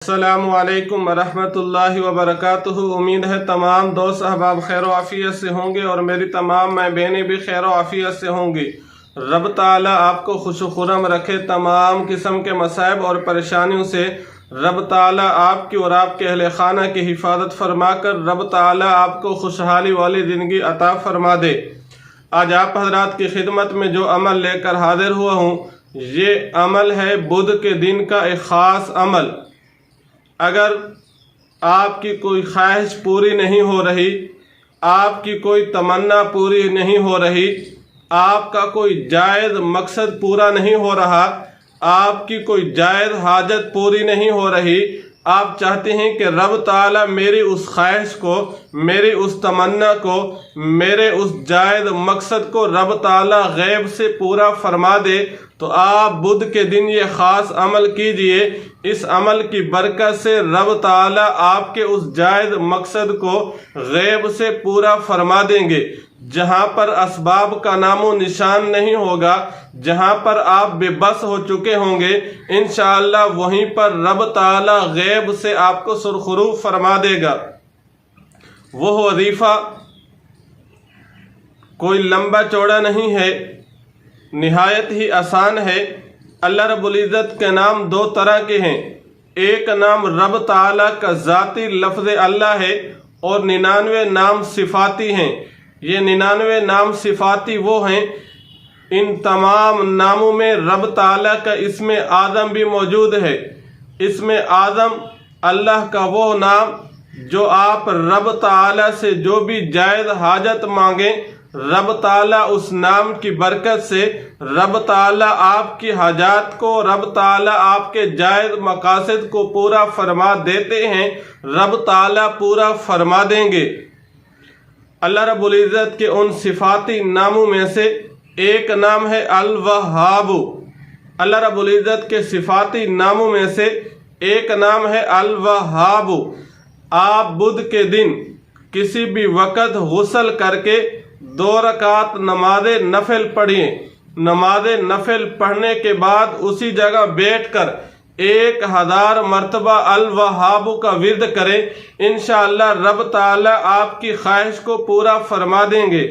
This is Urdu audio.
السلام علیکم ورحمۃ اللہ وبرکاتہ۔ امید ہے تمام دوست احباب خیر و عافیت سے ہوں گے اور میری تمام ماں بہنیں بھی خیر و عافیت سے ہوں گی۔ رب تعالیٰ آپ کو خوش و خرم رکھے، تمام قسم کے مصائب اور پریشانیوں سے رب تعالیٰ آپ کی اور آپ کے اہل خانہ کی حفاظت فرما کر رب تعالیٰ آپ کو خوشحالی والی زندگی عطا فرما دے۔ آج آپ حضرات کی خدمت میں جو عمل لے کر حاضر ہوا ہوں، یہ عمل ہے بدھ کے دن کا ایک خاص عمل۔ اگر آپ کی کوئی خواہش پوری نہیں ہو رہی، آپ کی کوئی تمنا پوری نہیں ہو رہی، آپ کا کوئی جائز مقصد پورا نہیں ہو رہا، آپ کی کوئی جائز حاجت پوری نہیں ہو رہی، آپ چاہتے ہیں کہ رب تعالیٰ میری اس خواہش کو، میری اس تمنا کو، میرے اس جائز مقصد کو رب تعالیٰ غیب سے پورا فرما دے، تو آپ بدھ کے دن یہ خاص عمل کیجئے۔ اس عمل کی برکت سے رب تعالیٰ آپ کے اس جائز مقصد کو غیب سے پورا فرما دیں گے۔ جہاں پر اسباب کا نام و نشان نہیں ہوگا، جہاں پر آپ بے بس ہو چکے ہوں گے، انشاءاللہ وہیں پر رب تعالیٰ غیب سے آپ کو سرخرو فرما دے گا۔ وہ وظیفہ کوئی لمبا چوڑا نہیں ہے، نہایت ہی آسان ہے۔ اللہ رب العزت کے نام دو طرح کے ہیں، ایک نام رب تعالیٰ کا ذاتی لفظ اللہ ہے اور 99 نام صفاتی ہیں۔ یہ 99 نام صفاتی وہ ہیں، ان تمام ناموں میں رب تعالیٰ کا اسم اعظم بھی موجود ہے۔ اسم اعظم اللہ کا وہ نام جو آپ رب تعالیٰ سے جو بھی جائز حاجت مانگیں، رب تعالیٰ اس نام کی برکت سے رب تعالیٰ آپ کی حاجات کو، رب تعالیٰ آپ کے جائز مقاصد کو پورا فرما دیتے ہیں، رب تعالیٰ پورا فرما دیں گے۔ اللہ رب العزت کے ان صفاتی ناموں میں سے ایک نام ہے الوہاب۔ اللہ رب العزت کے صفاتی ناموں میں سے ایک نام ہے الوہاب۔ آپ بدھ کے دن کسی بھی وقت غسل کر کے 2 رکعت نماز نفل پڑھیں۔ نماز نفل پڑھنے کے بعد اسی جگہ بیٹھ کر 1000 مرتبہ الوہاب کا ورد کریں، انشاءاللہ رب تعالیٰ آپ کی خواہش کو پورا فرما دیں گے۔